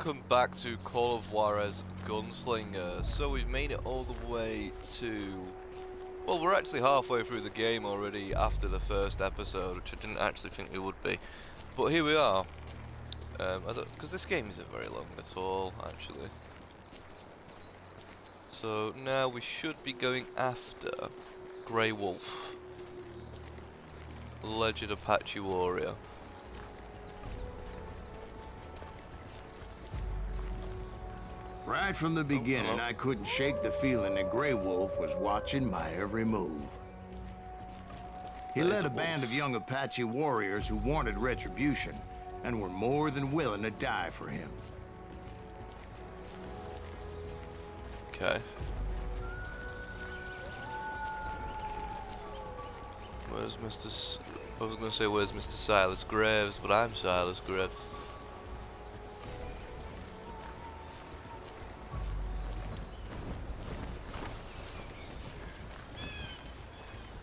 welcome back to Call of Juarez Gunslinger. So we've made it all the way to... Well, we're actually halfway through the game already after the first episode, which I didn't actually think we would be. But here we are. Because this game isn't very long at all, actually. So now we should be going after Grey Wolf. Alleged Apache warrior. Right from the beginning, I couldn't shake the feeling that Grey Wolf was watching my every move. He led a band of young Apache warriors who wanted retribution and were more than willing to die for him. Okay. Where's Mr. I was going to say where's Mr. Silas Graves, but I'm Silas Graves.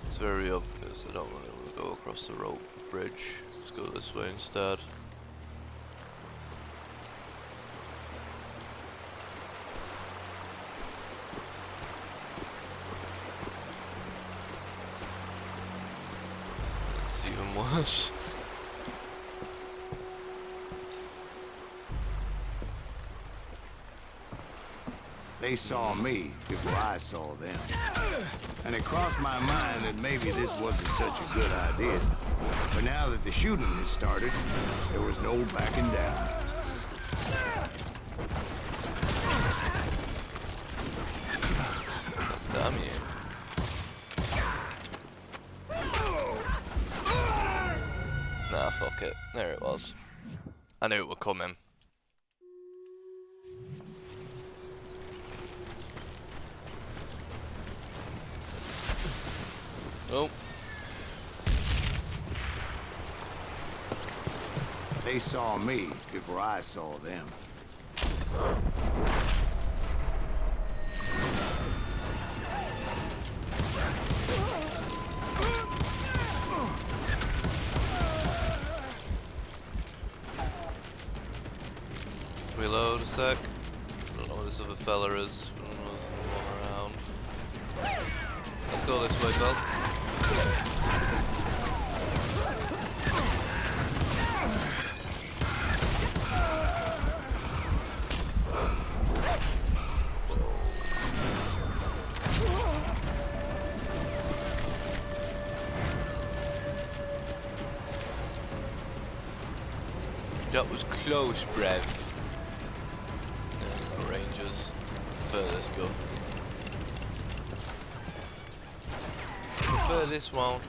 It's very obvious I don't really want to go across the rope bridge. Let's go this way instead. It's even worse. They saw me before I saw them. And it crossed my mind that maybe this wasn't such a good idea. But now that the shooting had started, there was no backing down. Damn you. Nah, fuck it. There it was. I knew it would come in. Oh. They saw me before I saw them. Reload a sec. I don't know where this other fella is. I don't know what's going on around. Let's go this way, Phil. That was close, Brev. Yeah, Rangers. Let's go. Prefer this one.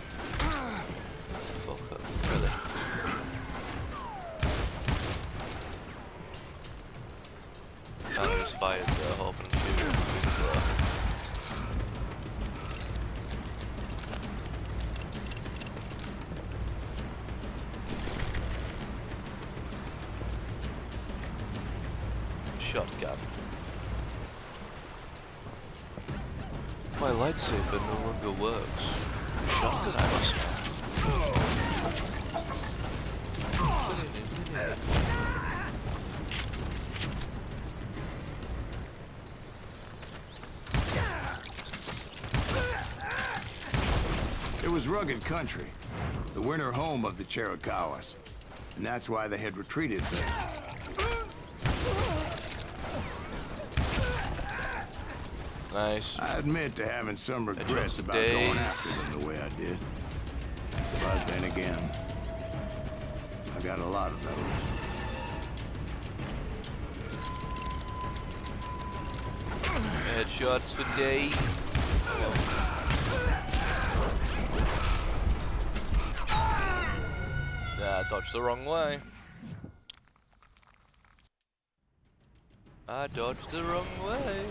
Fuck up, really. I just fired there, hoping to shoot him. Shotgun. My lightsaber no longer works. Shotgun ammo. It was rugged country, the winter home of the Chiricahuas, and that's why they had retreated there. Nice. I admit to having some regrets about going after them the way I did. But then again, I got a lot of those. Headshots for days. Yeah, I dodged the wrong way. I dodged the wrong way.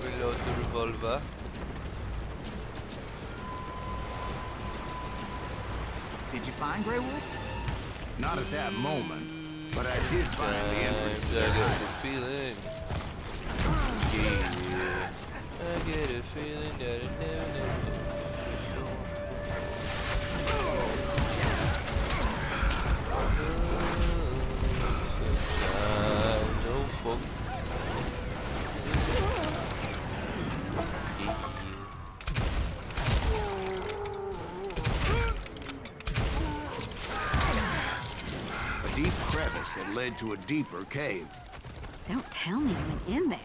Reload the revolver. Did you find Grey Wolf? Not at that moment, but I did find the entrance to I their get hideout. a feeling. Yeah. I get a feeling that it never no fuck. A deep crevice that led to a deeper cave. Don't tell me you went in there.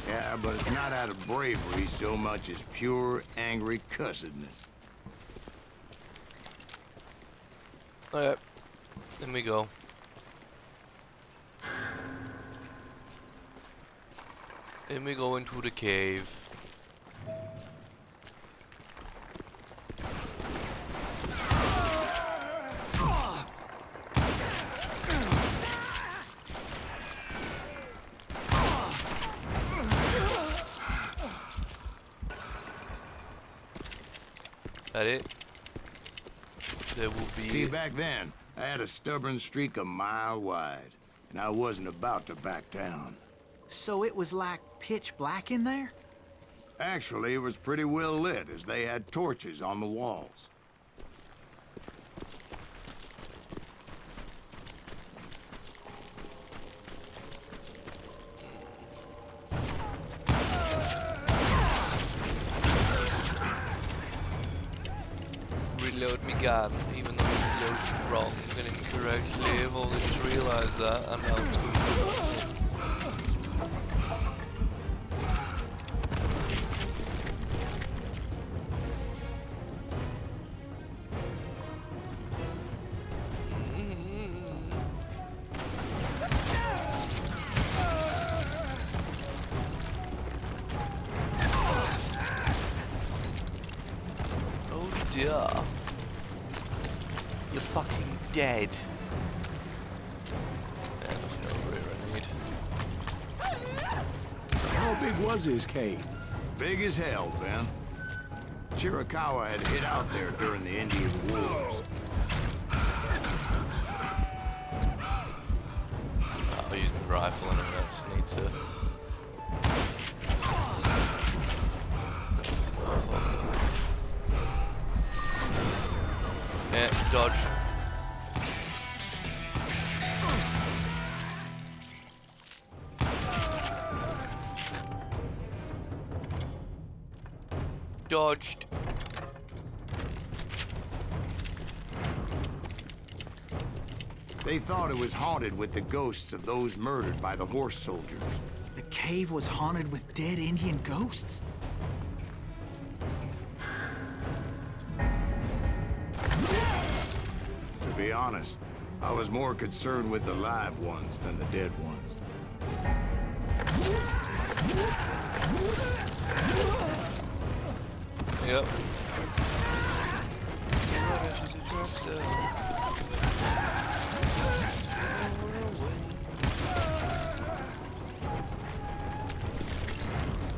Yeah, but it's not out of bravery so much as pure, angry cussedness. Alright, let me go. Let me go into the cave. That it? There will be... See, back then, I had a stubborn streak a mile wide, and I wasn't about to back down. So it was like pitch black in there? Actually, it was pretty well lit, as they had torches on the walls. Reload me gun, even though it reloads wrong and incorrectly. I've only just realised that. I'm now too. Dear. You're fucking dead. Yeah, nothing over here I need. How big was his cave? Big as hell, Ben. Chiricahua had hid out there during the Indian Wars. I'll use the rifle and I just need to... Yeah, dodge. Dodged. They thought it was haunted with the ghosts of those murdered by the horse soldiers. The cave was haunted with dead Indian ghosts? To be honest, I was more concerned with the live ones than the dead ones. Yep.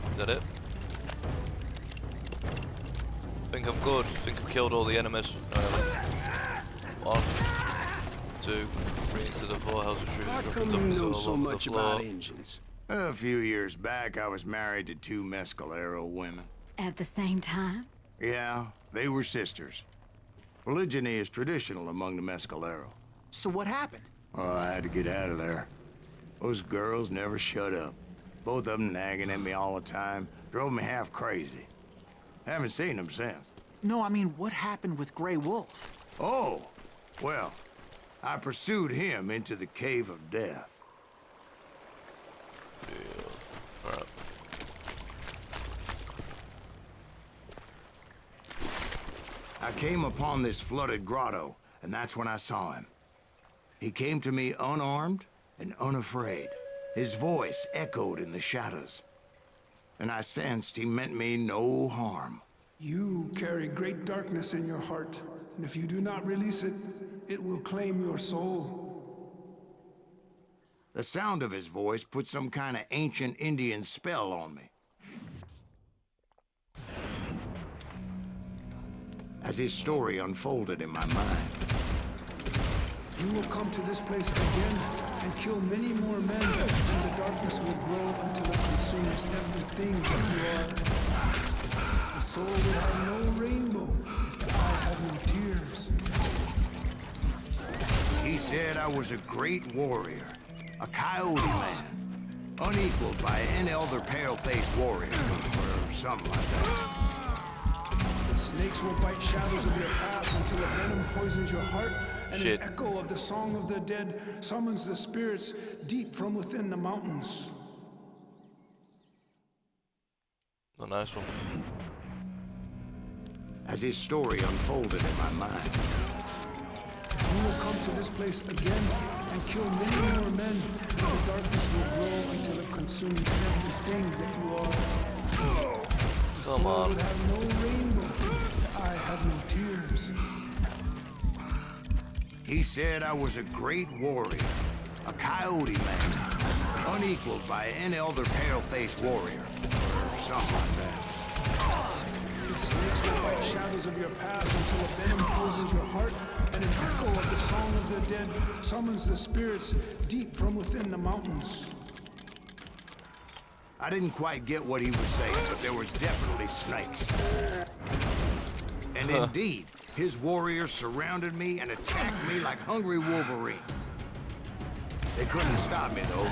Is that it? Think I'm good. Think I've killed all the enemies. 1, 2, 3 into the 4 houses. How come you know so much about engines? A few years back, I was married to 2 Mescalero women. At the same time? Yeah, they were sisters. Polygyny is traditional among the Mescalero. So what happened? Oh, I had to get out of there. Those girls never shut up. Both of them nagging at me all the time. Drove me half crazy. Haven't seen them since. No, I mean, what happened with Grey Wolf? Oh, well, I pursued him into the Cave of Death. Yeah. Alright. I came upon this flooded grotto, and that's when I saw him. He came to me unarmed and unafraid. His voice echoed in the shadows, and I sensed he meant me no harm. You carry great darkness in your heart, and if you do not release it, it will claim your soul. The sound of his voice put some kind of ancient Indian spell on me. As his story unfolded in my mind, You will come to this place again and kill many more men, and the darkness will grow until it consumes everything that you are. The soul will have no rainbow if the eye had no tears. He said I was a great warrior, a coyote man, unequaled by any other pale-faced warrior, or something like that. The snakes will bite shadows of your past until a venom poisons your heart, and Shit. an echo of the song of the dead summons the spirits deep from within the mountains. A nice one. As his story unfolded in my mind, You will come to this place again and kill many more men, and the darkness will grow until it consumes everything that you are. The Come soul on. will have no rainbow, the eye have no tears. he said I was a great warrior, a coyote man, unequaled by any other pale-faced warrior, or something like that. The snakes will bite shadows of your past until a venom poisons your heart, and an echo of the song of the dead summons the spirits deep from within the mountains. I didn't quite get what he was saying, but there was definitely snakes. And indeed, his warriors surrounded me and attacked me like hungry wolverines. They couldn't stop me, though,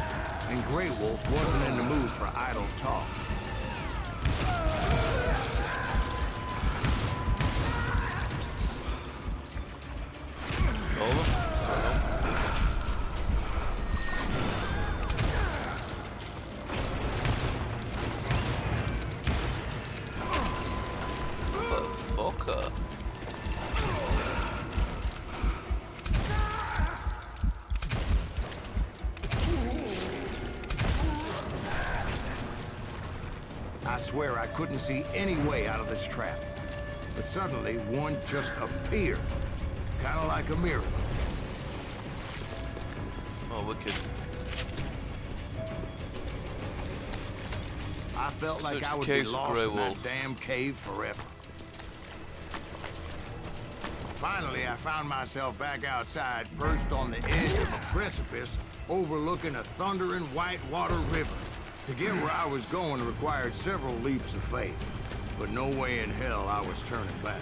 and Grey Wolf wasn't in the mood for idle talk. Over. Fucker. I swear I couldn't see any way out of this trap. But suddenly, one just appeared. Kind of like a miracle. Oh, wicked. I felt like Search I the would be caves for lost Grey in that Wolf. damn cave forever. Finally, I found myself back outside, perched on the edge of a precipice, overlooking a thundering whitewater river. To get where I was going required several leaps of faith, but no way in hell I was turning back.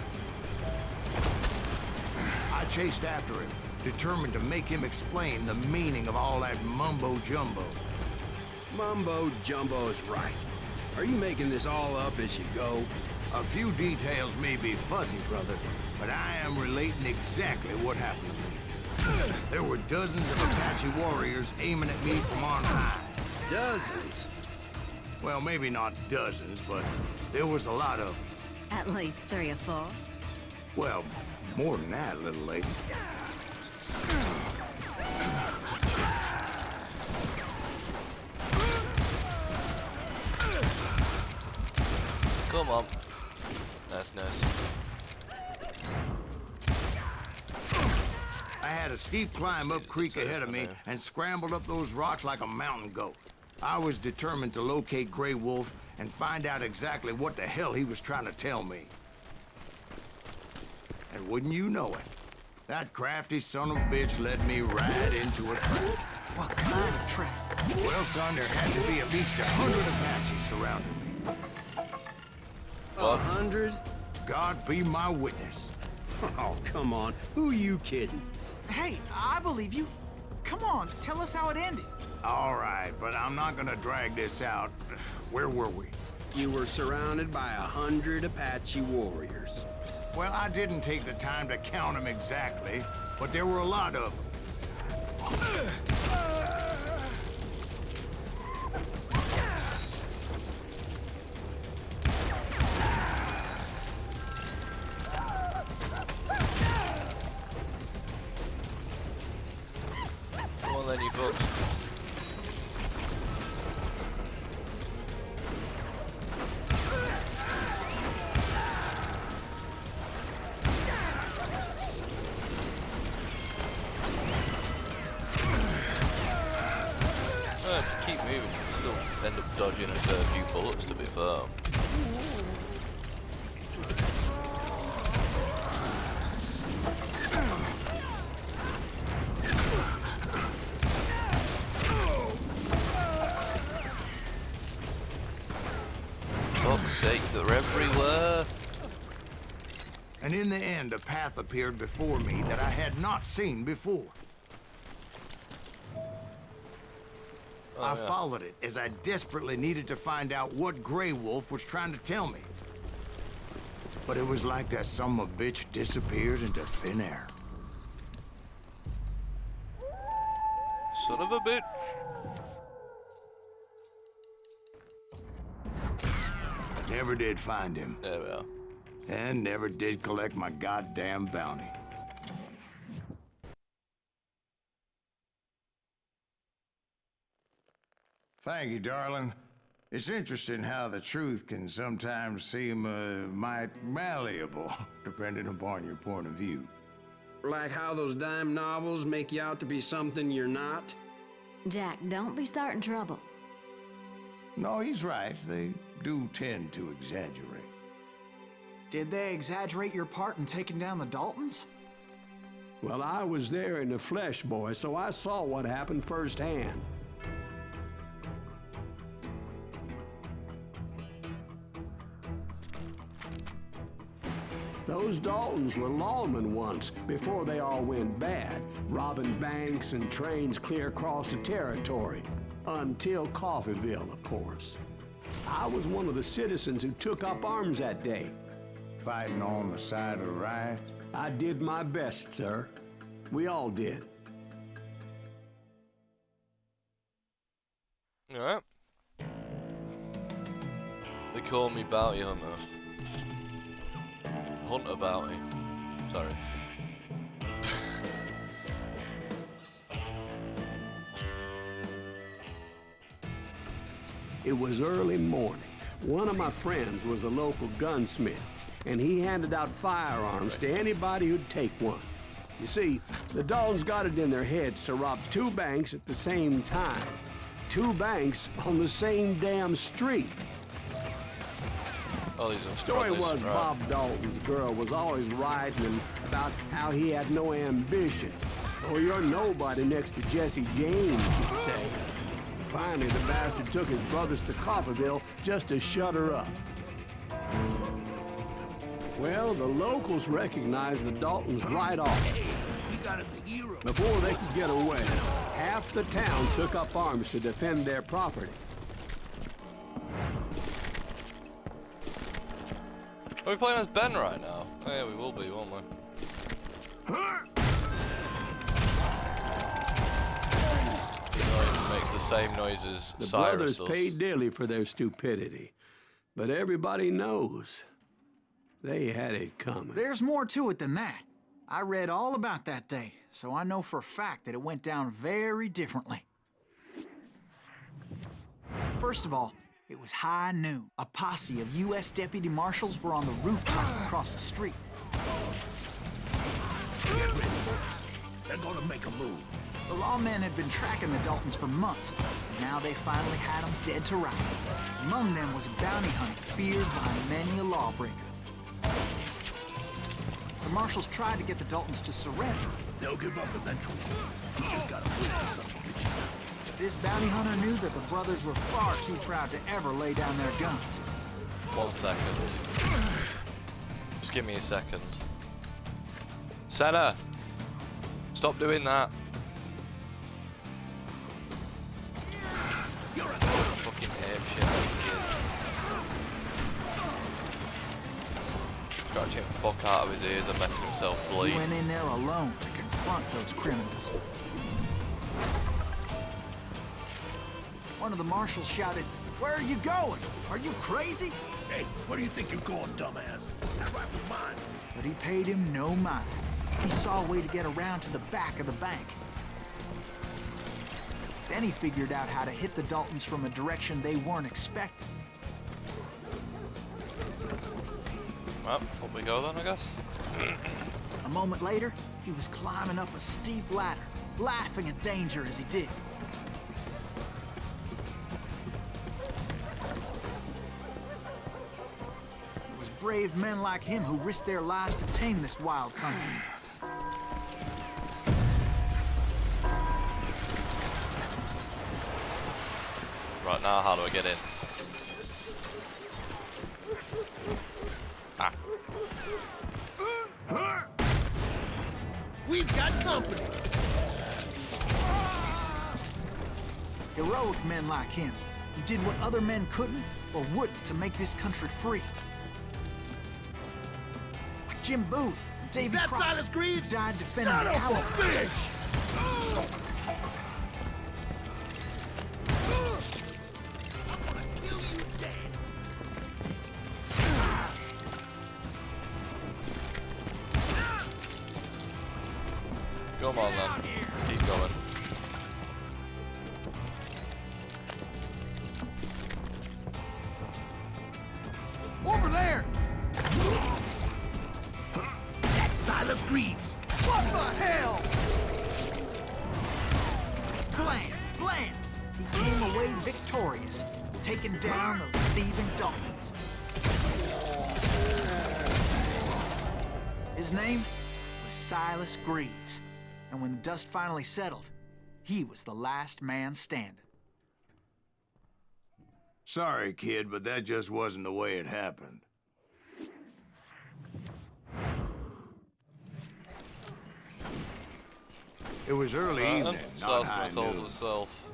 I chased after him, determined to make him explain the meaning of all that mumbo-jumbo. Mumbo Jumbo's right. Are you making this all up as you go? A few details may be fuzzy, brother, but I am relating exactly what happened to me. There were dozens of Apache warriors aiming at me from on high. Dozens. Well, maybe not dozens, but there was a lot of them. At least 3 or 4. Well, more than that, little lady. Come on. Nice. I had a steep climb up creek ahead of me and scrambled up those rocks like a mountain goat. I was determined to locate Grey Wolf and find out exactly what the hell he was trying to tell me. And wouldn't you know it, that crafty son of a bitch led me right into a trap. What kind of trap? Well, son, there had to be at least 100 Apaches surrounding me. 100? God be my witness. Oh, come on. Who are you kidding? Hey, I believe you. Come on, tell us how it ended. All right, but I'm not gonna drag this out. Where were we? You were surrounded by 100 Apache warriors. Well, I didn't take the time to count them exactly, but there were a lot of them. Come on then, you folks. If you keep moving, you can still end up dodging a fair few bullets, to be fair. sake, they're everywhere. And in the end, a path appeared before me that I had not seen before. I followed it as I desperately needed to find out what Grey Wolf was trying to tell me. But it was like that son of a bitch disappeared into thin air. Son of a bitch. Never did find him. There we are. And never did collect my goddamn bounty. Thank you, darling. It's interesting how the truth can sometimes seem, might malleable, depending upon your point of view. Like how those dime novels make you out to be something you're not? Jack, don't be starting trouble. No, he's right. They do tend to exaggerate. Did they exaggerate your part in taking down the Daltons? Well, I was there in the flesh, boy, so I saw what happened firsthand. Those Daltons were lawmen once, before they all went bad, robbing banks and trains clear across the territory. Until Coffeeville, of course. I was one of the citizens who took up arms that day. Fighting on the side of the right? I did my best, sir. We all did. Alright. They call me Bounty Hunter. Hunter Bounty. Sorry. It was early morning. One of my friends was a local gunsmith, and he handed out firearms to anybody who'd take one. You see, the Daltons got it in their heads to rob 2 banks at the same time. 2 banks on the same damn street. Oh, these are Story was right. Bob Dalton's girl was always writing about how he had no ambition. Oh, you're nobody next to Jesse James, she'd say. Finally, the bastard took his brothers to Coffeeville just to shut her up. Well, the locals recognized the Daltons right off. Hey, we got us a hero. Before they could get away, half the town took up arms to defend their property. Are we playing as Ben right now? Oh yeah, we will be, won't we? It makes the same noises The Cyrus brothers does. paid dearly for their stupidity, but everybody knows they had it coming. There's more to it than that. I read all about that day, so I know for a fact that it went down very differently. First of all, it was high noon. A posse of U.S. deputy marshals were on the rooftop across the street. Get ready, folks. They're gonna make a move. The lawmen had been tracking the Daltons for months, and now they finally had them dead to rights. Among them was a bounty hunter feared by many a lawbreaker. The marshals tried to get the Daltons to surrender. They'll give up eventually. We just gotta win this son of a bitch. This bounty hunter knew that the brothers were far too proud to ever lay down their guns. 1 second. Just give me a second. Senna! Stop doing that. You're a Fucking ape shit like he is. Scratching the fuck out of his ears and making himself He bleed. went in there alone to confront those criminals. One of the marshals shouted, "Where are you going? Are you crazy?" Hey, where do you think you're going, dumbass? That rifle's mine. But he paid him no mind. He saw a way to get around to the back of the bank. Then he figured out how to hit the Daltons from a direction they weren't expecting. Well, up we go then, I guess. A moment later, he was climbing up a steep ladder, laughing at danger as he did. It was brave men like him who risked their lives to tame this wild country. Right now, how do I get in? We've got company. Heroic men like him, who did what other men couldn't or wouldn't to make this country free. Like Jim Bowie and Davy Is that Crockett, Silas Greaves? who died defending Son the of a Alamo. bitch! I'm gonna kill you dead. Come on then. Keep going. Over there! That's Silas Greaves. What the hell? Blam! Blam! He came away victorious, taking down those thieving Daltons. His name was Silas Greaves, and when the dust finally settled, he was the last man standing. Sorry, kid, but that just wasn't the way it happened. It was early evening, not high noon. Herself.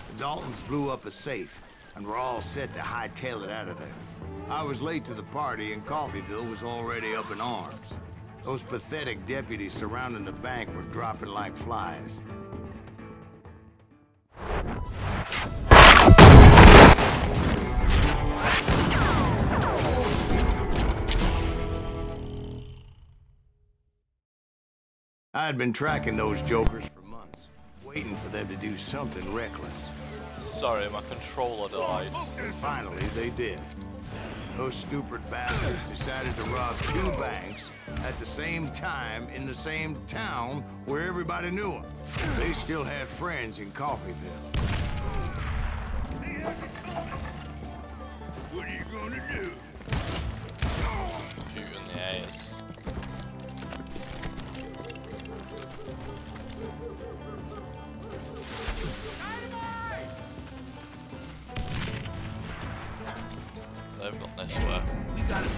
The Daltons blew up a safe, and were all set to hightail it out of there. I was late to the party, and Coffeyville was already up in arms. Those pathetic deputies surrounding the bank were dropping like flies. I had been tracking those jokers for months, waiting for them to do something reckless. Sorry, my controller died. And finally, they did. Those stupid bastards decided to rob 2 banks at the same time in the same town where everybody knew them. They still had friends in Coffeyville. What are you gonna do? Shoot you in the ass. They've got this way. We gotta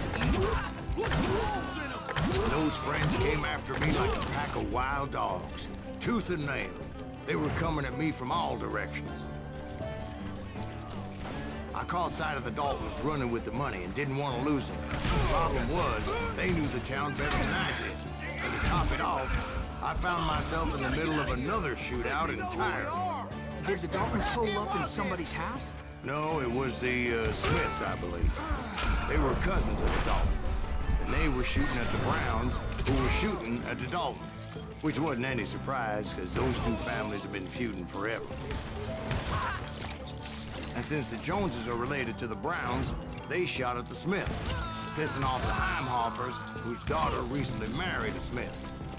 put wolves in them. And those friends came after me like a pack of wild dogs, tooth and nail. They were coming at me from all directions. I caught sight of the Daltons running with the money and didn't want to lose them. The problem was, they knew the town better than I did. And to top it off, I found myself in the middle of another shootout entirely. Did the Daltons hole up in somebody's house? No, it was the Smiths, I believe. They were cousins of the Daltons, and they were shooting at the Browns, who were shooting at the Daltons. Which wasn't any surprise, because those 2 families have been feuding forever. And since the Joneses are related to the Browns, they shot at the Smiths, pissing off the Heimhoffers, whose daughter recently married a Smith.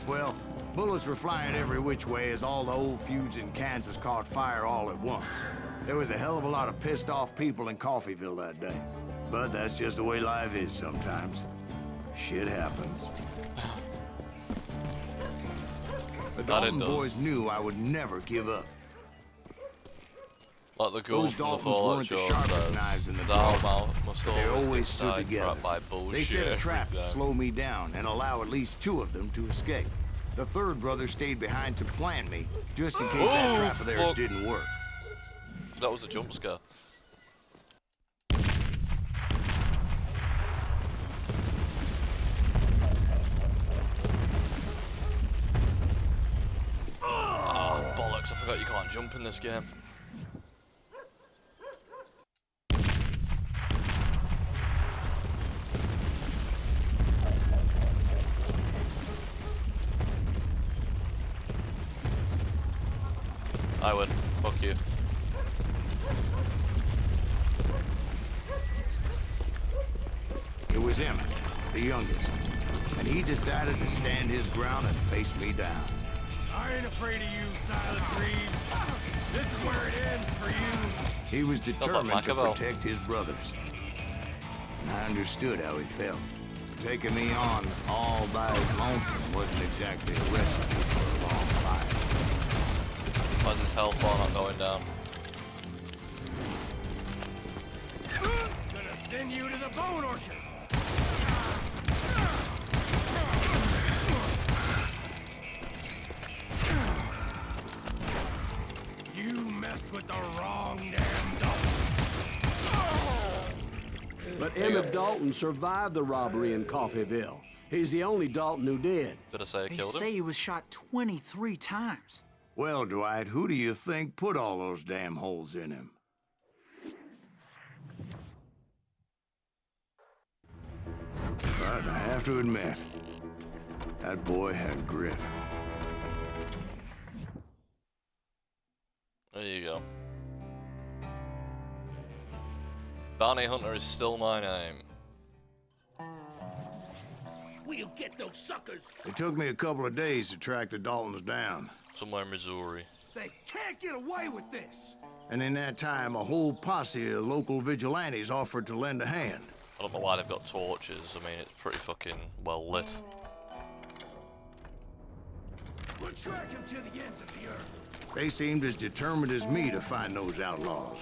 Well, bullets were flying every which way as all the old feuds in Kansas caught fire all at once. There was a hell of a lot of pissed off people in Coffeyville that day. But that's just the way life is sometimes. Shit happens. The Dalton boys knew I would never give up. Like the goal Those from the Daltons Fallout weren't the show sharpest says, knives in the Dalton drawer, must but they always always get stood together. sidetracked by bullshit They set a trap every to time. slow me down and allow at least 2 of them to escape. The 3rd brother stayed behind to plant me, just in case that trap of theirs fuck. didn't work. That was a jump scare. Oh, bollocks, I forgot you can't jump in this game. I win. Fuck you. It was Emmett, the youngest, and he decided to stand his ground and face me down. I ain't afraid of you, Silas Greaves. This is where it ends for you. He was determined to Machiavelli. protect his brothers. And I understood how he felt. Taking me on all by his lonesome wasn't exactly a recipe for a long fight. Why's his health bar not going down? Gonna send you to the bone orchard. messed with the wrong damn Dalton. But Emmett Dalton survived the robbery in Coffeyville. He's the only Dalton who did. Did I say I They killed him? say he was shot 23 times. Well, Dwight, who do you think put all those damn holes in him? But I have to admit, that boy had grit. There you go. Bounty Hunter is still my name. We'll get those suckers. It took me a couple of days to track the Daltons down. Somewhere in Missouri. They can't get away with this. And in that time, a whole posse of local vigilantes offered to lend a hand. I don't know why they've got torches. I mean, it's pretty fucking well lit. We'll track him to the ends of the earth. They seemed as determined as me to find those outlaws.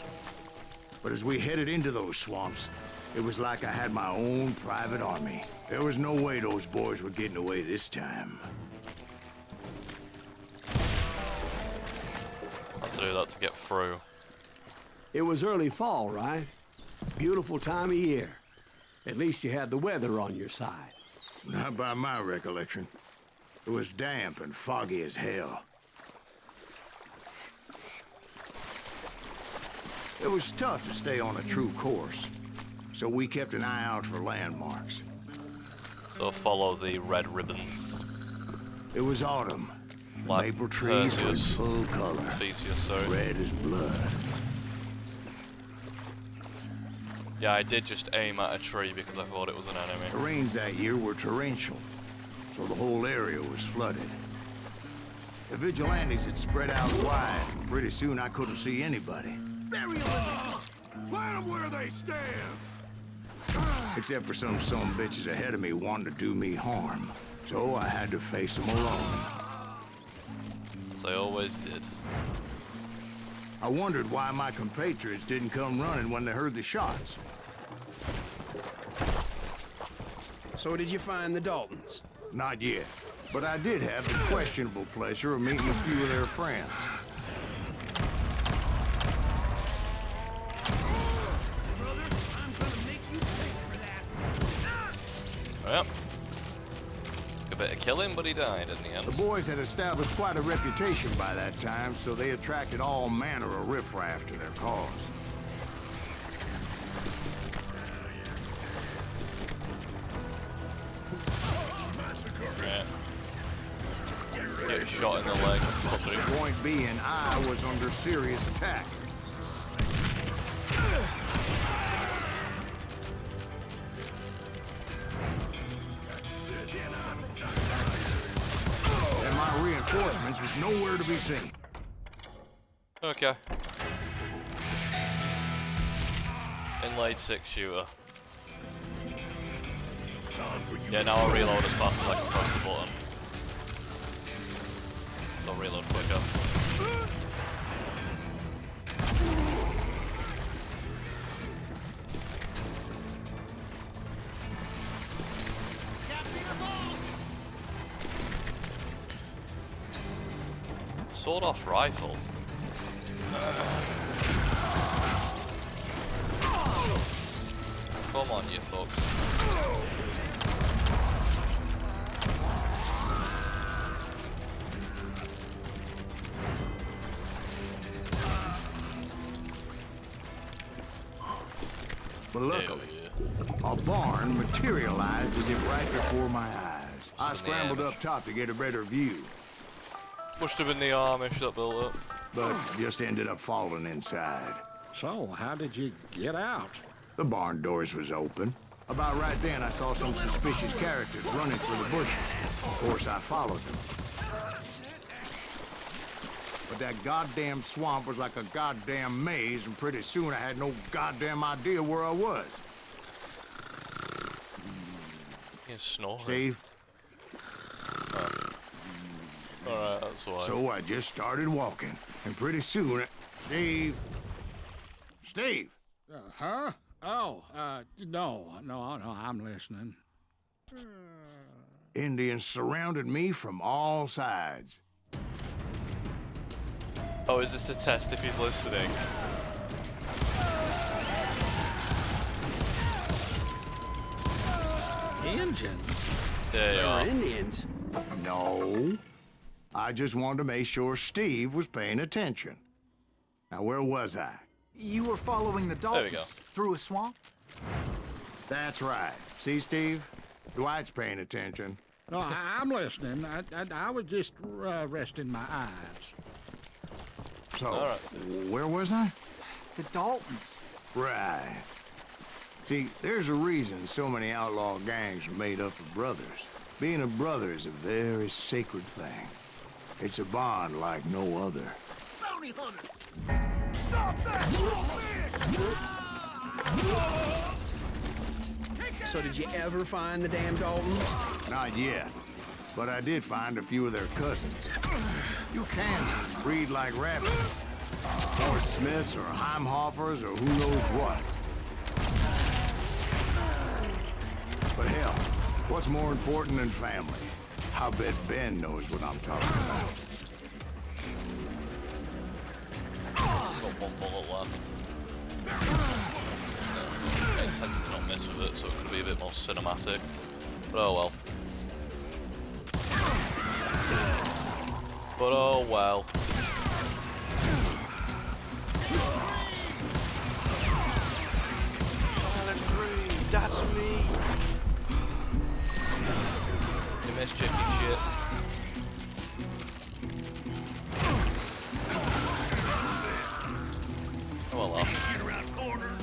But as we headed into those swamps, it was like I had my own private army. There was no way those boys were getting away this time. Had to do that to get through. It was early fall, right? Beautiful time of year. At least you had the weather on your side. Not by my recollection. It was damp and foggy as hell. It was tough to stay on a true course, so we kept an eye out for landmarks. So follow the red ribbons. It was autumn. Like Maple trees were in Perseus. full color, Theseus, sorry. red as blood. Yeah, I did just aim at a tree because I thought it was an enemy. The rains that year were torrential, so the whole area was flooded. The vigilantes had spread out wide, and pretty soon I couldn't see anybody. Bury them. Plant them where they stand. Except for some bitches ahead of me wanting to do me harm. So I had to face them alone. As I always did. I wondered why my compatriots didn't come running when they heard the shots. So did you find the Daltons? Not yet, but I did have the questionable pleasure of meeting a few of their friends. Brother, I'm gonna make you pay for that. Yep. A bit of killing, but he died in the end. The boys had established quite a reputation by that time, so they attracted all manner of riffraff to their cause. Yeah. Get shot in the leg. The point being, I was under serious attack. And my reinforcements was nowhere to be seen. Okay. Inlaid 6-shooter. Yeah, now I'll reload as fast as I can press the button. I'll reload quicker. Sawed-off rifle. Come on, you folks. But luckily, a barn materialized as if right before my eyes. I scrambled up top to get a better view, Must have been the Amish that built it. but just ended up falling inside. So, how did you get out? The barn doors was open. About right then, I saw some suspicious characters running for the bushes. Of course, I followed them. But that goddamn swamp was like a goddamn maze, and pretty soon I had no goddamn idea where I was. He's snoring. Steve? Alright, that's why. So I just started walking, and pretty soon, Steve? Steve! Huh? Oh, no, I'm listening. Indians surrounded me from all sides. Oh, is this a test if he's listening? Indians? There you are. Indians? No. I just wanted to make sure Steve was paying attention. Now, where was I? You were following the we Daltons go. through a swamp? That's right. See, Steve? Dwight's paying attention. No, I'm listening. I was just resting my eyes. So, All right, Steve. where was I? The Daltons. Right. See, there's a reason so many outlaw gangs are made up of brothers. Being a brother is a very sacred thing. It's a bond like no other. Bounty hunter! Stop that! So did you ever find the damn Daltons? Not yet, but I did find a few of their cousins. You Kansans breed like rabbits. Or Smiths or Heimhoffers or who knows what. But hell, what's more important than family? I'll bet Ben knows what I'm talking about. Got one bullet left. I intended to not mess with it, so it could be a bit more cinematic. But oh well. But oh well. Silent Green, that's me! You mischief, you shit. Oh well. Get around corners.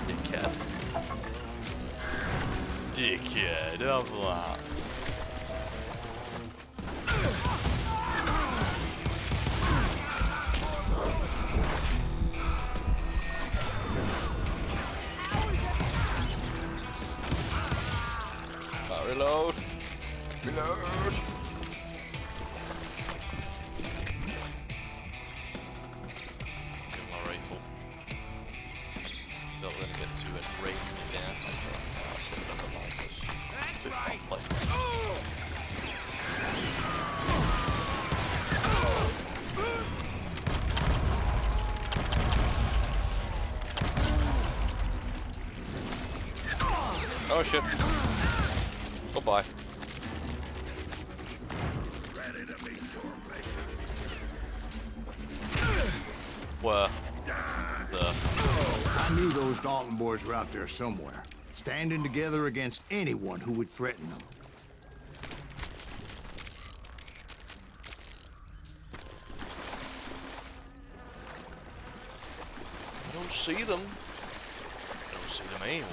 Dickhead. Dickhead, of that. Reload. Reload. Give my rifle. Not gonna get too enraged again. I'll set it up on this. That's Bit right. complex. Oh shit. Goodbye. Where? There. I knew those Dalton boys were out there somewhere, standing together against anyone who would threaten them. I don't see them. I don't see them anywhere.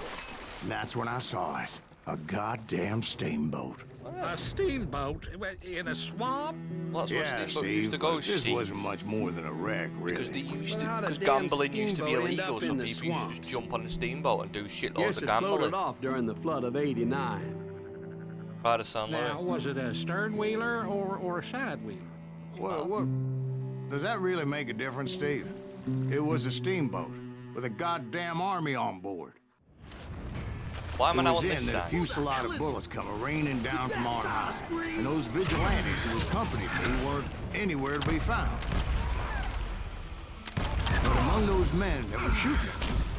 And that's when I saw it. A goddamn steamboat. A steamboat in a swamp? Well, that's Yeah, where steamboats Steve, used to go, but this Steve. wasn't much more than a wreck, Because really. they used Well, how'd to, a because damn gambling used to be steamboat end illegal, up so in people the used to just swamps? jump on a steamboat and do shitloads Guess of it gambling. floated off during the flood of '89. By the San Now, Luis. was it a stern wheeler or a side wheeler? What? Does that really make a difference, Steve? It was a steamboat with a goddamn army on board. Why am I It now was on in this that a side? fusillade of bullets come raining down from on high. And those vigilantes who accompanied me weren't anywhere to be found. But among those men that were shooting,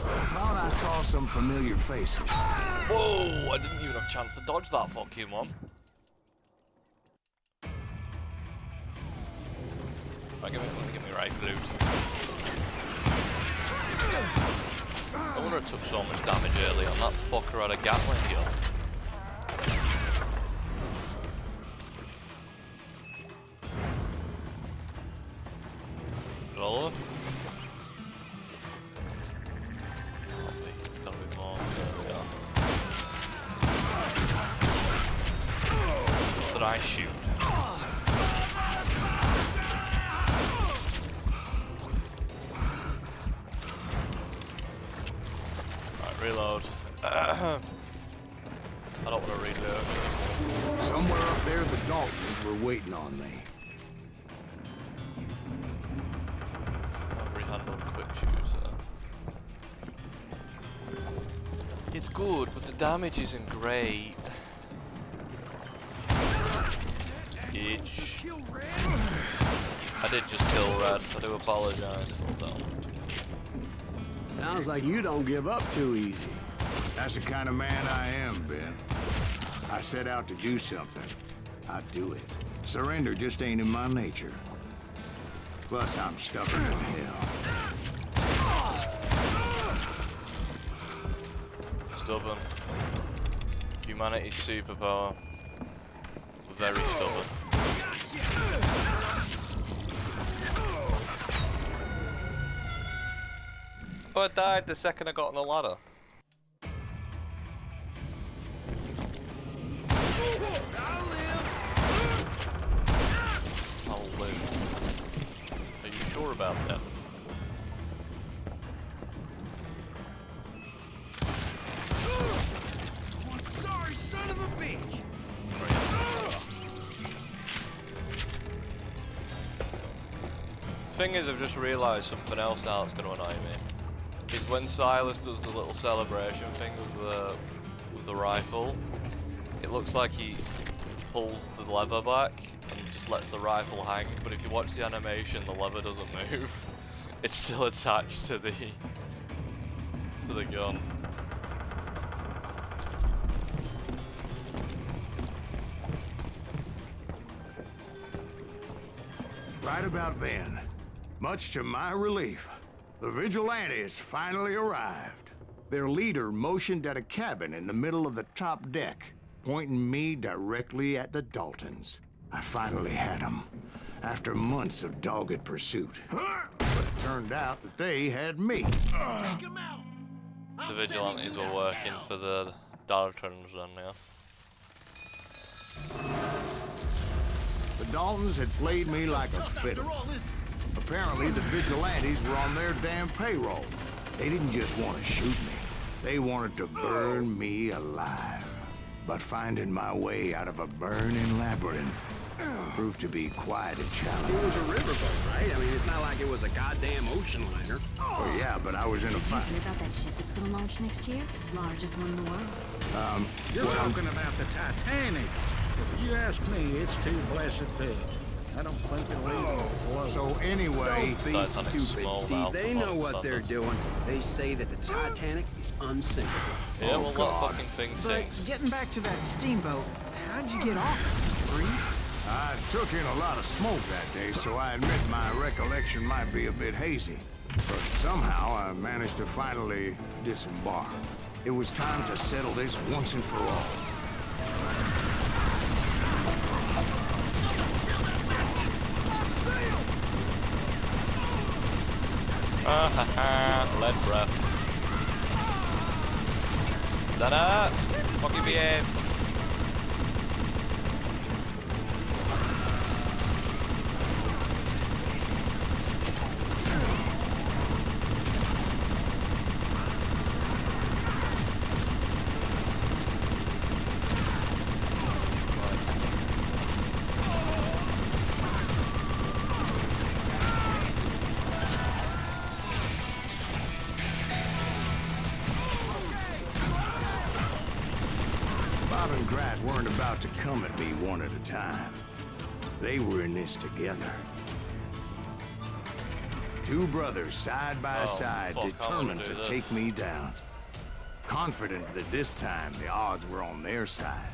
I thought I saw some familiar faces. Whoa! I didn't even have a chance to dodge that fucking one. Right, give me right loot. I wonder it took so much damage early on. That fucker had a Gatling gun. Roller? Gotta be more. There we are. What did I shoot? Right, reload. I don't want to reload. Somewhere up there, the Daltons were waiting on me. I've already had enough quick shoes there. It's good, but the damage isn't great. Itch. I did just kill Red. I do apologize. Sounds like you don't give up too easy. That's the kind of man I am, Ben. I set out to do something. I do it. Surrender just ain't in my nature. Plus, I'm stubborn as hell. Stubborn. Humanity's superpower. Very stubborn. Oh, I died the second I got on the ladder. I'll live. Are you sure about that? One sorry son of a bitch. Thing is, I've just realised something else now that's going to annoy me. Is when Silas does the little celebration thing with the rifle, it looks like he pulls the lever back and just lets the rifle hang. But if you watch the animation, the lever doesn't move. It's still attached to the gun. Right about then, much to my relief, the vigilantes finally arrived. Their leader motioned at a cabin in the middle of the top deck, pointing me directly at the Daltons. I finally had them, after months of dogged pursuit. But it turned out that they had me. Take him out. The vigilantes were working for the Daltons then, yeah. The Daltons had played me like a fiddle. Apparently, the vigilantes were on their damn payroll. They didn't just want to shoot me. They wanted to burn me alive. But finding my way out of a burning labyrinth proved to be quite a challenge. It was a riverboat, right? I mean, it's not like it was a goddamn ocean liner. Oh, yeah, but I was in a Did you fight. hear about that ship that's gonna launch next year? Largest one in the world. You're talking about the Titanic. If you ask me, it's too blessed big. I don't think it'll even float. So anyway, Don't be Titanic's stupid, small Steve. mouth They above know what they're standards. doing. They say that the Titanic is unsinkable. Yeah, well, that fucking thing But sinks. getting back to that steamboat, how'd you get off it, Mr. Breeze? I took in a lot of smoke that day, so I admit my recollection might be a bit hazy. But somehow I managed to finally disembark. It was time to settle this once and for all. Lead breath. Ta-da! Fucking behave. Bob and Grat weren't about to come at me one at a time. They were in this together. Two brothers side by side, fuck, I determined wanna do to this. take me down. Confident that this time the odds were on their side.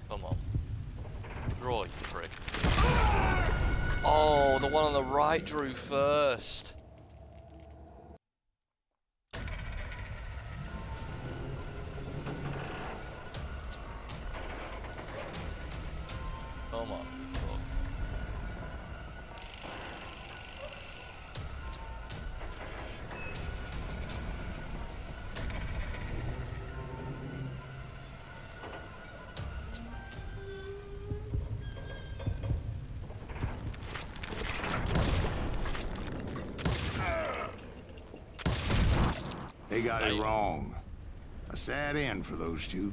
Come on. Draw, you prick. Oh, the one on the right drew first. Come on, you fuck. They got it Damn. wrong. A sad end for those two.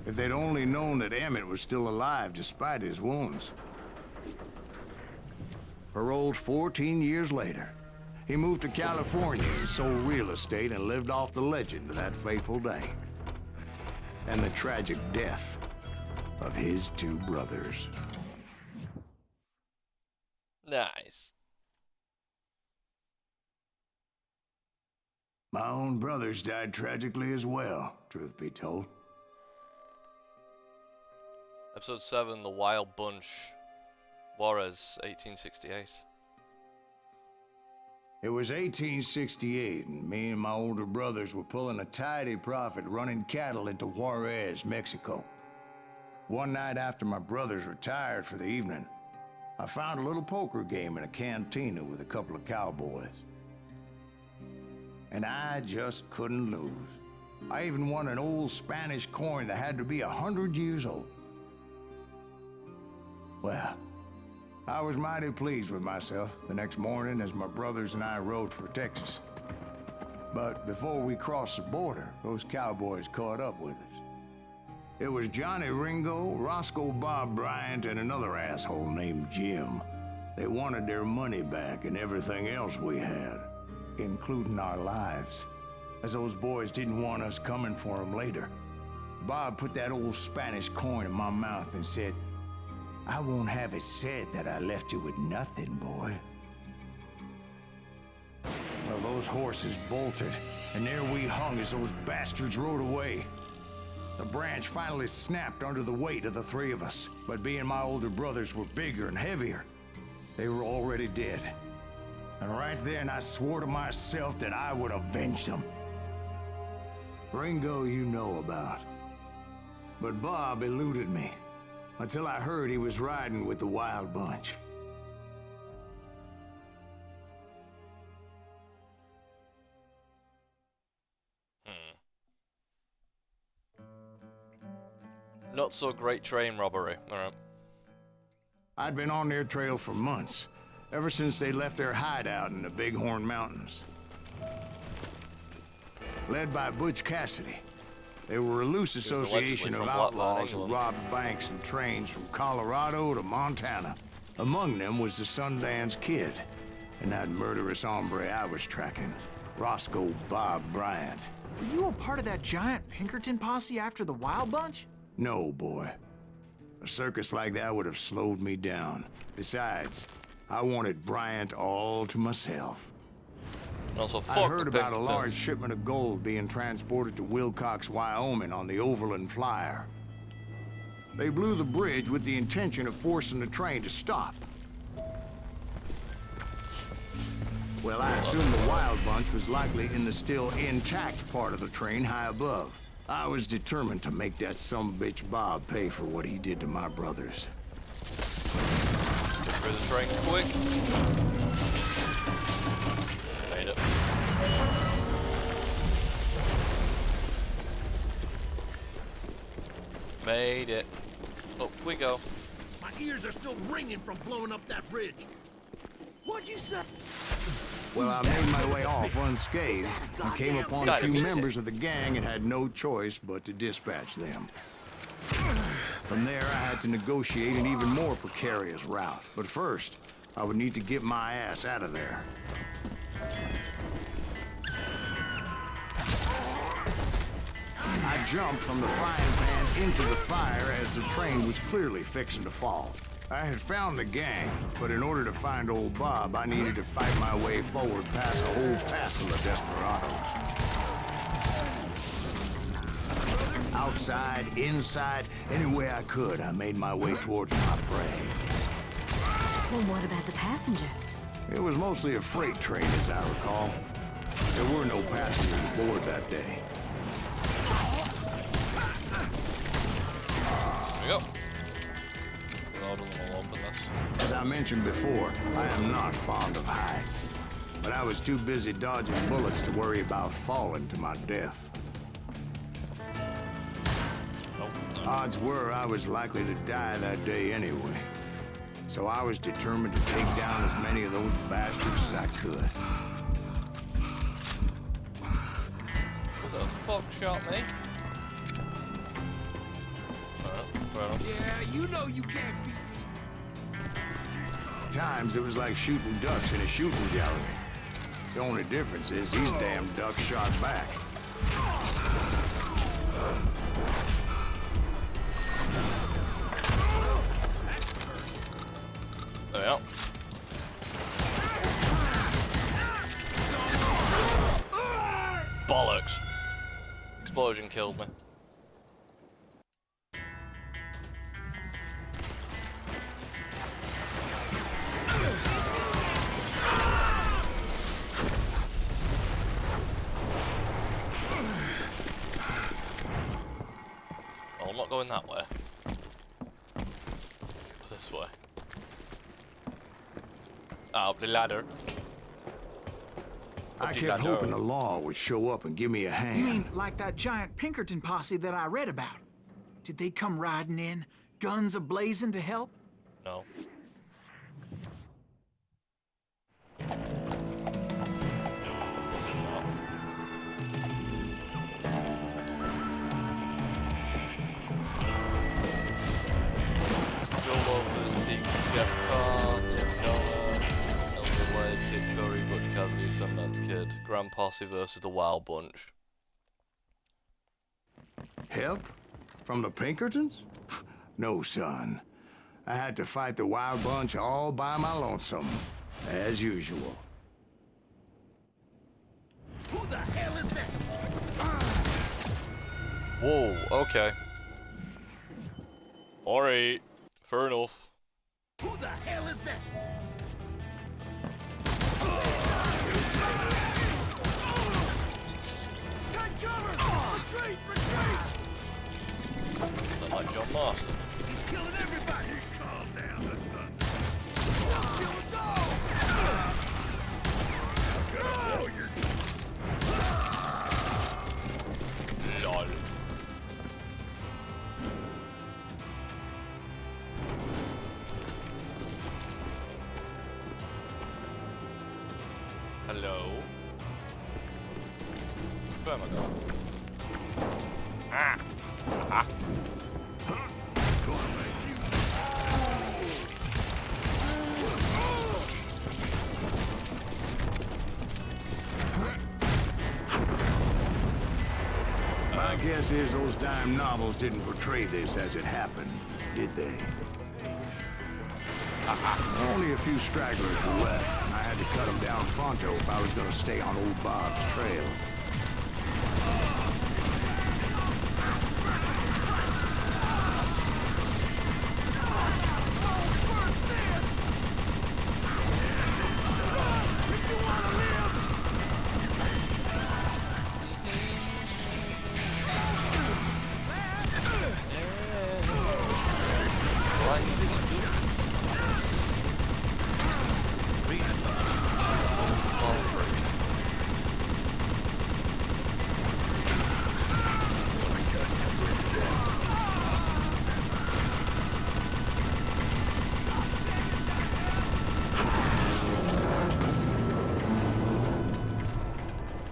If they'd only known that Emmett was still alive despite his wounds. Paroled 14 years later, he moved to California and sold real estate and lived off the legend of that fateful day. And the tragic death of his two brothers. Nice. My own brothers died tragically as well, truth be told. Episode 7, The Wild Bunch. Juarez, 1868. It was 1868, and me and my older brothers were pulling a tidy profit running cattle into Juarez, Mexico. One night after my brothers retired for the evening, I found a little poker game in a cantina with a couple of cowboys. And I just couldn't lose. I even won an old Spanish coin that had to be 100 years old. Well, I was mighty pleased with myself the next morning as my brothers and I rode for Texas. But before we crossed the border, those cowboys caught up with us. It was Johnny Ringo, Roscoe Bob Bryant, and another asshole named Jim. They wanted their money back and everything else we had, including our lives, as those boys didn't want us coming for them later. Bob put that old Spanish coin in my mouth and said, "I won't have it said that I left you with nothing, boy." Well, those horses bolted, and there we hung as those bastards rode away. The branch finally snapped under the weight of the three of us, but being my older brothers were bigger and heavier, they were already dead. And right then I swore to myself that I would avenge them. Ringo you know about. But Bob eluded me, until I heard he was riding with the Wild Bunch. Not so great train robbery. Alright. I'd been on their trail for months, ever since they left their hideout in the Bighorn Mountains. Led by Butch Cassidy, they were a loose association of outlaws who robbed banks and trains from Colorado to Montana. Among them was the Sundance Kid, and that murderous hombre I was tracking, Roscoe Bob Bryant. Were you a part of that giant Pinkerton posse after the Wild Bunch? No, boy. A circus like that would have slowed me down. Besides, I wanted Bryant all to myself. Also, I heard about a large shipment of gold being transported to Wilcox, Wyoming on the Overland Flyer. They blew the bridge with the intention of forcing the train to stop. Well, I assumed the Wild Bunch was likely in the still intact part of the train high above. I was determined to make that sumbitch Bob pay for what he did to my brothers. Get through the train quick. Made it. Made it. Up we go. My ears are still ringing from blowing up that bridge. What'd you say? Well, I made my way off unscathed and came upon a few members of the gang and had no choice but to dispatch them. From there, I had to negotiate an even more precarious route. But first, I would need to get my ass out of there. I jumped from the frying pan into the fire as the train was clearly fixing to fall. I had found the gang, but in order to find old Bob, I needed to fight my way forward past a whole passel of desperados. Outside, inside, any way I could, I made my way towards my prey. Well, what about the passengers? It was mostly a freight train, as I recall. There were no passengers aboard that day. There we go. We'll open this. As I mentioned before, I am not fond of heights. But I was too busy dodging bullets to worry about falling to my death. Odds were I was likely to die that day anyway. So I was determined to take down as many of those bastards as I could. What the fuck shot me? Alright, fair enough. Yeah, you know you can't beat me. Times it was like shooting ducks in a shooting gallery. The only difference is these damn ducks shot back. There we are. Bollocks. Explosion killed me. Oh, I'm not going that way. This way. Up the ladder. I kept hoping the law would show up and give me a hand. You mean like that giant Pinkerton posse that I read about? Did they come riding in, guns a-blazing to help? No. Is it not? Joe Loafers, Jeff Carr, Tim Keller, Elder Wade, Kid Curry, Butch Cassidy, Sundance Kid, Grand Posse versus the Wild Bunch. Help? From the Pinkertons? No, son. I had to fight the Wild Bunch all by my lonesome, as usual. Who the hell is that? Whoa, okay. Alright, fair enough. Who the hell is that? Take cover! Retreat! Retreat! Not like John Marston. He's killing everybody! Calm down, kill us all! Lol. Hello? Where am I going? Ah! Ah! My guess is those dime novels didn't portray this as it happened, did they? Only a few stragglers were left, and I had to cut them down pronto if I was going to stay on old Bob's trail.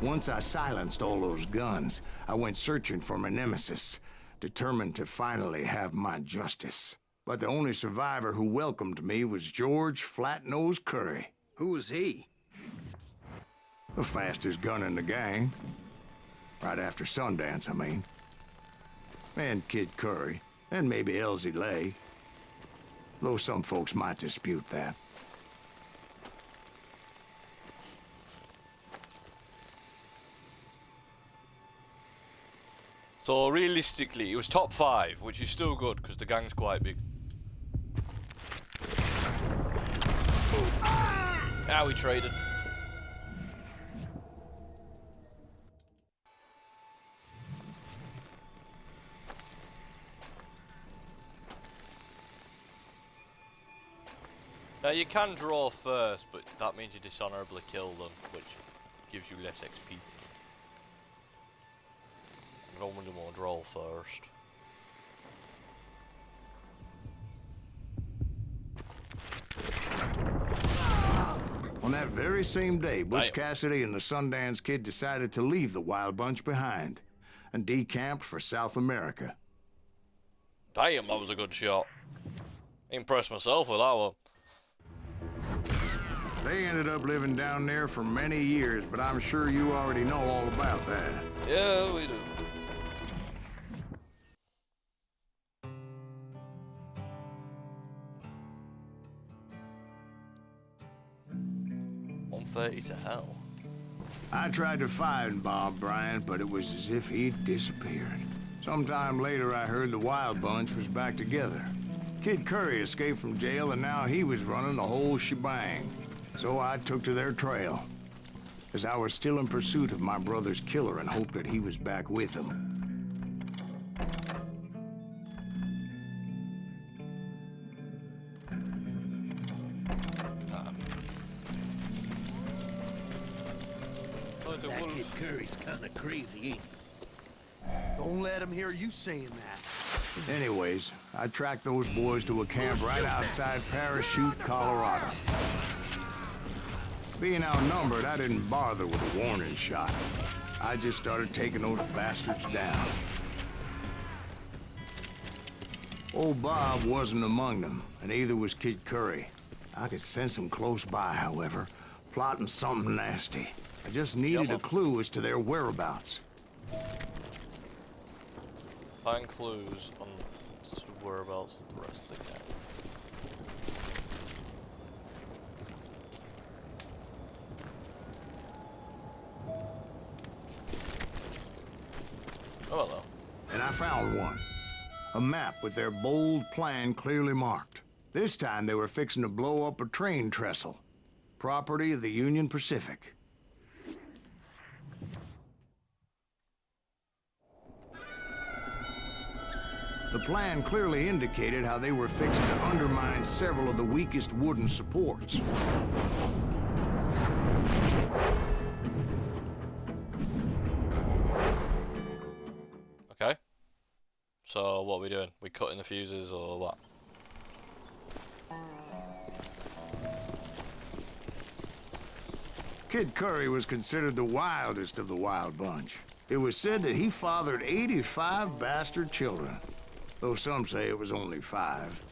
Once I silenced all those guns, I went searching for my nemesis, determined to finally have my justice. But the only survivor who welcomed me was George Flat-Nosed Curry. Who was he? The fastest gun in the gang. Right after Sundance, I mean. And Kid Curry, and maybe Elsie Lay. Though some folks might dispute that. So realistically, it was top 5, which is still good because the gang's quite big. Ah, we traded. Now you can draw first, but that means you dishonorably kill them, which gives you less XP. I normally want to draw first. On that very same day, Butch Cassidy and the Sundance Kid decided to leave the Wild Bunch behind. and decamped for South America. Damn, that was a good shot. Impressed myself with that one. They ended up living down there for many years, but I'm sure you already know all about that. Yeah, we do. $130 to hell. I tried to find Bob Bryant, but it was as if he'd disappeared. Sometime later, I heard the Wild Bunch was back together. Kid Curry escaped from jail, and now he was running the whole shebang. So I took to their trail, as I was still in pursuit of my brother's killer and hoped that he was back with him. That kid Curry's kind of crazy, ain't he? Don't let him hear you saying that. Anyways, I tracked those boys to a camp right outside Parachute, Colorado. Being outnumbered, I didn't bother with a warning shot. I just started taking those bastards down. Old Bob wasn't among them, and neither was Kid Curry. I could sense him close by, however, plotting something nasty. I just needed a clue as to their whereabouts. Find clues on whereabouts of the rest of the camp. Oh, hello. And I found one. A map with their bold plan clearly marked. This time they were fixing to blow up a train trestle. Property of the Union Pacific. The plan clearly indicated how they were fixing to undermine several of the weakest wooden supports. Okay. So what are we doing? We cutting the fuses or what? Kid Curry was considered the wildest of the Wild Bunch. It was said that he fathered 85 bastard children, though some say it was only 5.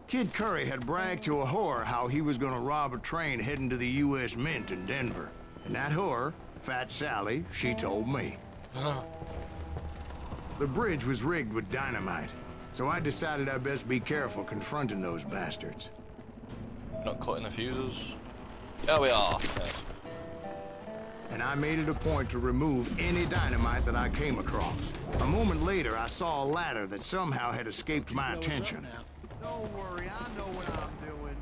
Kid Curry had bragged to a whore how he was gonna rob a train heading to the U.S. Mint in Denver. And that whore, Fat Sally, she told me. The bridge was rigged with dynamite, so I decided I'd best be careful confronting those bastards. Not cutting the fuses? There we are. Yes. And I made it a point to remove any dynamite that I came across. A moment later, I saw a ladder that somehow had escaped my attention. Don't worry, I know what I'm doing.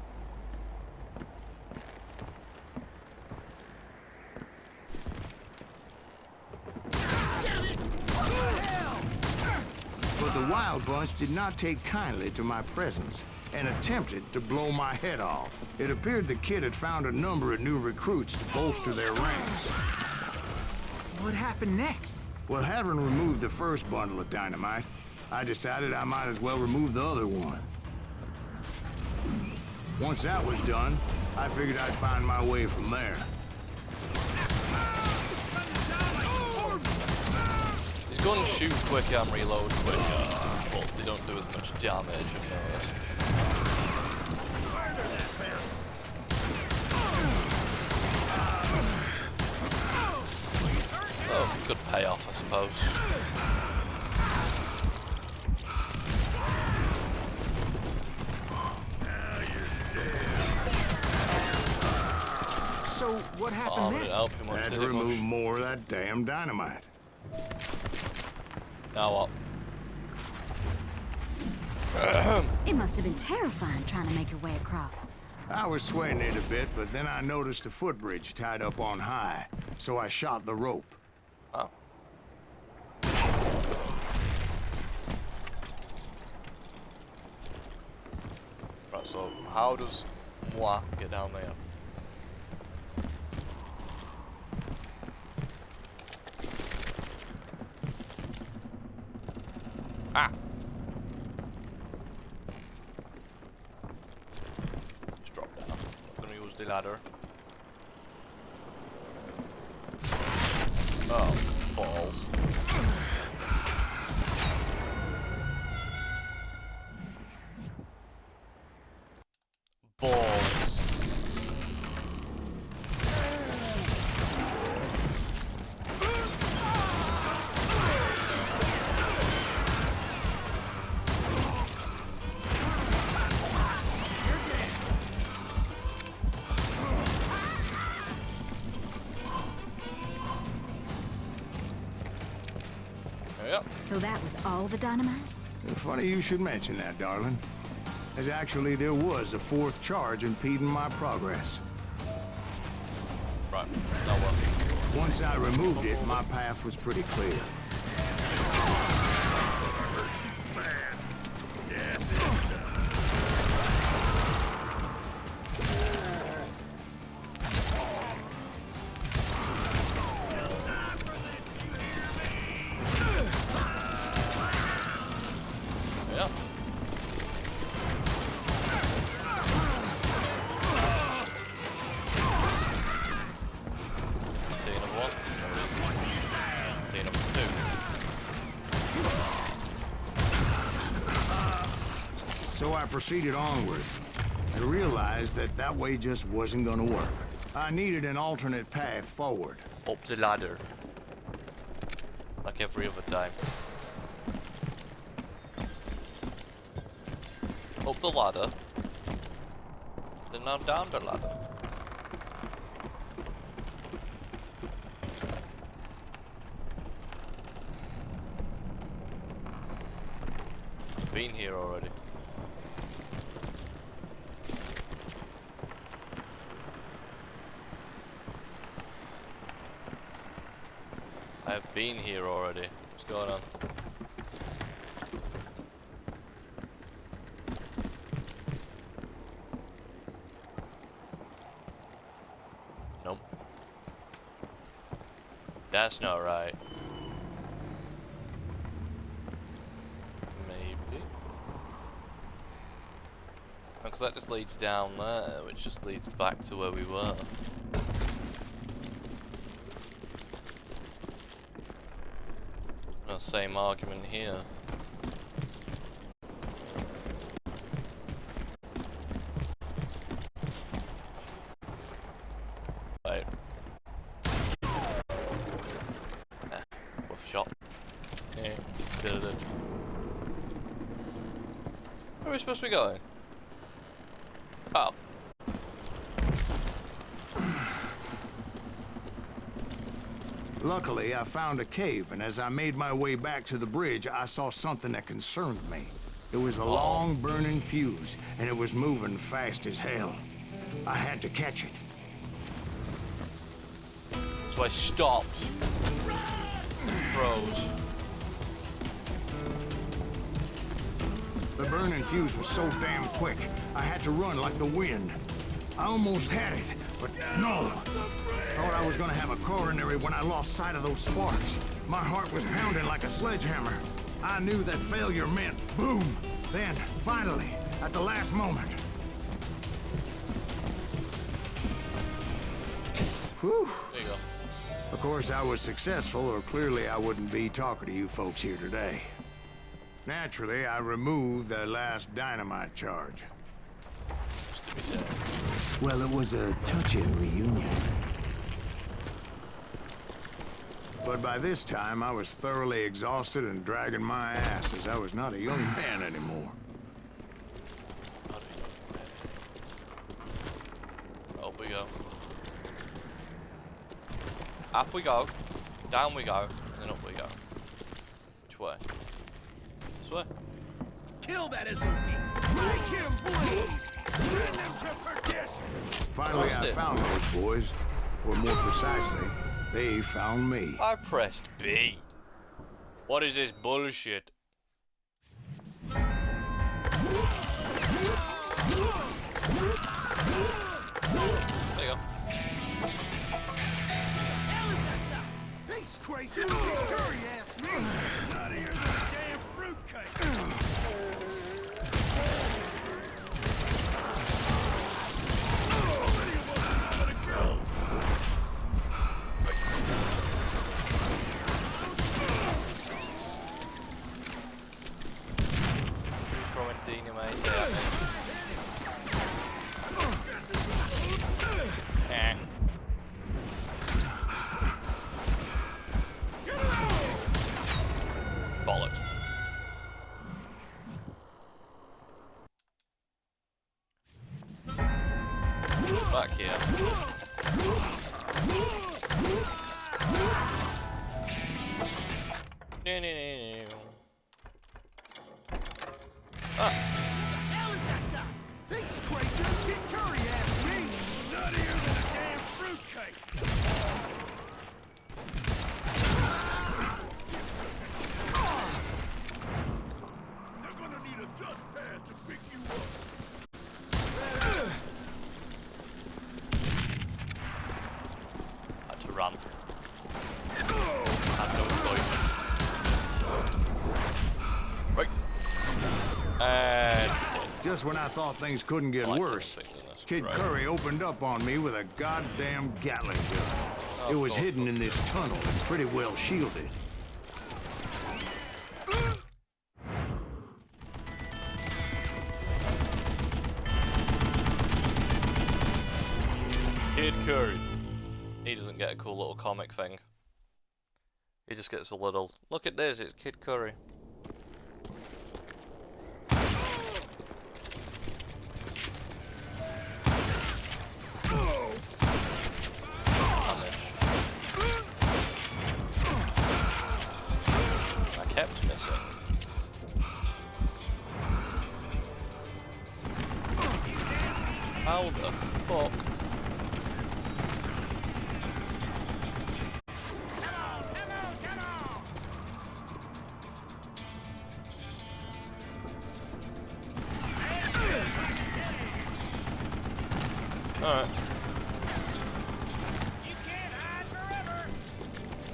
But the Wild Bunch did not take kindly to my presence and attempted to blow my head off. It appeared the kid had found a number of new recruits to bolster their ranks. What happened next? Well, having removed the first bundle of dynamite, I decided I might as well remove the other one. Once that was done, I figured I'd find my way from there. These guns shoot quicker and reload quicker, but they don't do as much damage at first. Oh, good payoff, I suppose. So what happened then? Help him I had to remove more of that damn dynamite. Now what? It must have been terrifying trying to make your way across. I was sweating it a bit, but then I noticed a footbridge tied up on high, so I shot the rope. Oh. Right, so how does moi get down there? Ah! Just drop down. I'm gonna use the ladder. Oh. Balls. Balls. Yep. So that was all the dynamite? Funny you should mention that, darling. As actually there was a fourth charge impeding my progress. Right. Now what? Once I removed it, my path was pretty clear. Yeah. See another one? See another two. So I proceeded onward. I realized that that way just wasn't gonna work. I needed an alternate path forward. Up the ladder. Like every other time. Up the ladder. Then now down the ladder. Been here already. I have been here already. What's going on? Nope. That's not right. Maybe. Because that just leads down there, which just leads back to where we were. No, same argument here. Right. Worth a shot. Yeah, did it. Where are we supposed to be going? Oh. Luckily, I found a cave, and as I made my way back to the bridge, I saw something that concerned me. It was a long burning fuse, and it was moving fast as hell. I had to catch it. So I stopped and froze. The burning fuse was so damn quick, I had to run like the wind. I almost had it, but no. Thought I was gonna have a coronary when I lost sight of those sparks. My heart was pounding like a sledgehammer. I knew that failure meant boom. Then, finally, at the last moment. Whew. There you go. Of course, I was successful, or clearly I wouldn't be talking to you folks here today. Naturally, I removed the last dynamite charge. Just to be safe. Well, it was a touching reunion. But by this time, I was thoroughly exhausted and dragging my ass as I was not a young man anymore. Up we go. Up we go. Down we go. And then up we go. Which way? This way? Kill that SOB! Make him bleed! Send them to perdition! Finally, I found those boys. Or more precisely, they found me. I pressed B. What is this bullshit? There you go. He's crazy! Curry ass me! Not here, this damn fruitcake! Bollocks. Back here. Ah. Hell is that guy? He's crazy. Kid Curry asked me. Nuttier than a damn fruitcake. They're gonna need a dustpan to pick you up. Had to run. Had no choice. Right. And Just when I thought things couldn't get worse, Kid Curry opened up on me with a goddamn Gatling gun. It was hidden in this tunnel and pretty well shielded. Kid Curry. He doesn't get a cool little comic thing. He just gets a little, look at this, it's Kid Curry. I kept missing. How the fuck? Alright.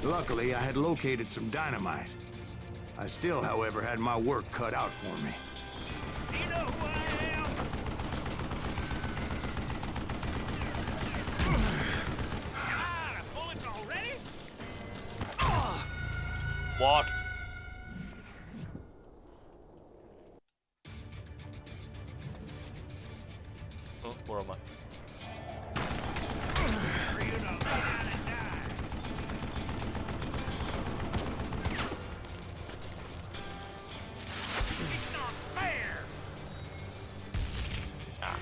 Luckily, I had located some dynamite. I still, however, had my work cut out for me. You know who I am? God, a bullet's already? What? Oh, where am I? It's not fair. Ah.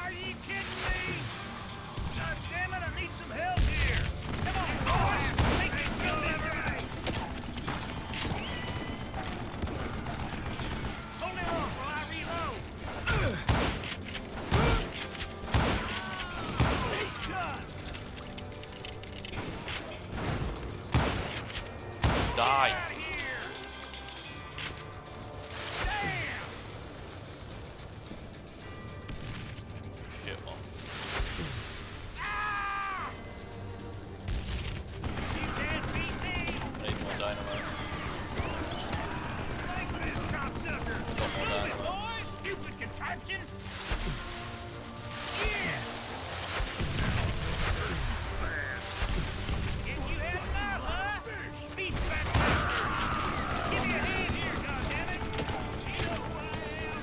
Are you kidding me? God damn it, I need some help here. Come on, boys. Take this something right. Hold it off while I reload. He's done. Die. Out of here. Damn. Shit, man. Ah! You can't beat me. Need more dynamite. Like this cocksucker. Got more Move it, dynamite. boys. Stupid contraption. Yeah. Guess you had enough, huh? Beef back there. Give me a hand here, goddammit. You know who I am.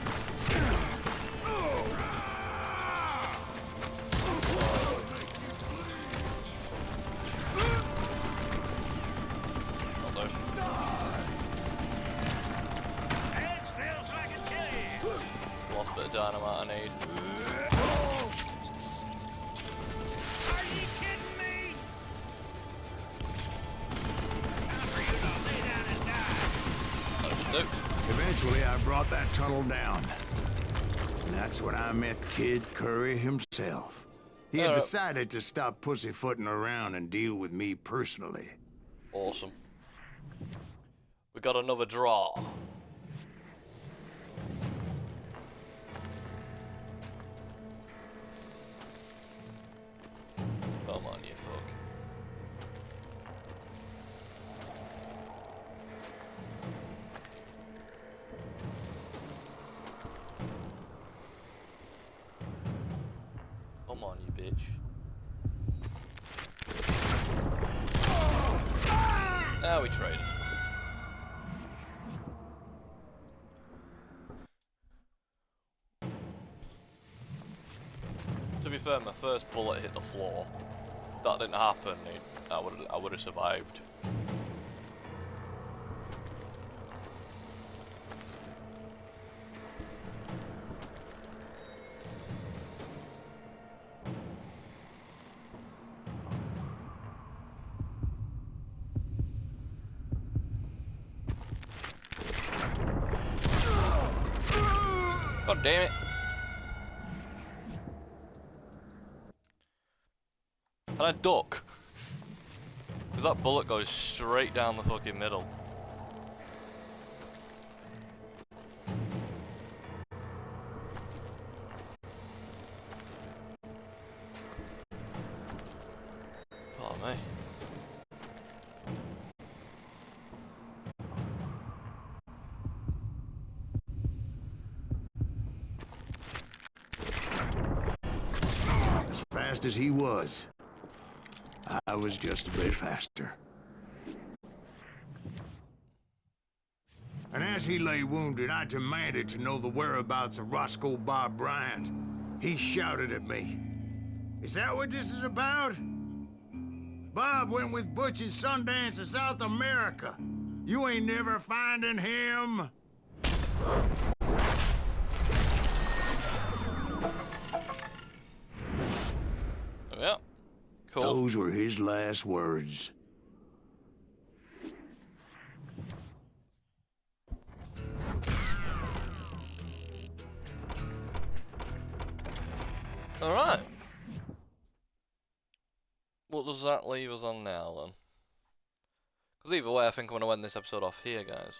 Not there. Stand still so I can kill you. Lost a bit of dynamite I need. Are you kidding me? Time for you to lay down and die. Nope. Eventually, I brought that tunnel down. And that's when I met Kid Curry himself. He had decided to stop pussyfooting around and deal with me personally. Awesome. We got another draw. Come on, you fuck. Come on, you bitch. Now we traded. To be fair, my first bullet hit the floor. If that didn't happen, I would have survived. God damn it. Can I duck? Because that bullet goes straight down the fucking middle. Oh, me. As fast as he was, I was just a bit faster. And as he lay wounded, I demanded to know the whereabouts of Roscoe Bob Bryant. He shouted at me, "Is that what this is about? Bob went with Butch and Sundance to South America. You ain't never finding him." Yeah. Cool. Those were his last words. Alright. What does that leave us on now, then? Because either way, I think I'm going to end this episode off here, guys.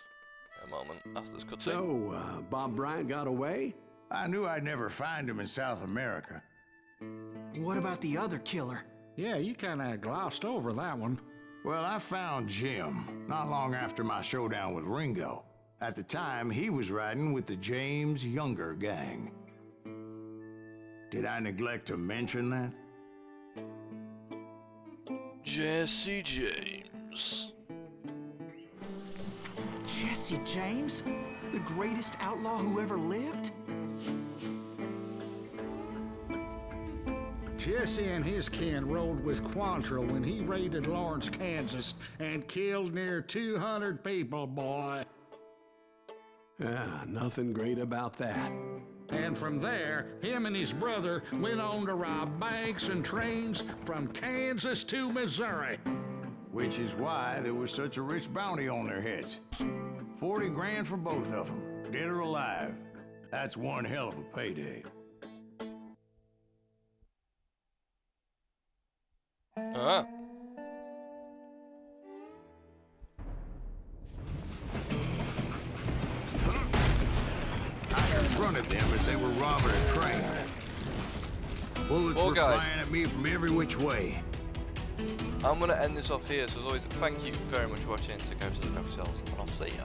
In a moment, after this cutscene. So, Bob Bryant got away? I knew I'd never find him in South America. What about the other killer? Yeah, you kind of glossed over that one. Well, I found Jim not long after my showdown with Ringo. At the time, he was riding with the James Younger gang. Did I neglect to mention that? Jesse James. Jesse James? The greatest outlaw who ever lived? Jesse and his kin rode with Quantrill when he raided Lawrence, Kansas, and killed near 200 people, boy. Nothing great about that. And from there, him and his brother went on to rob banks and trains from Kansas to Missouri. Which is why there was such a rich bounty on their heads. 40 grand for both of them, dead or alive. That's one hell of a payday. Alright. I confronted them as they were robbing a train. Bullets were flying at me from every which way. I'm going to end this off here, so as always, thank you very much for watching. Take care of yourselves, and I'll see you.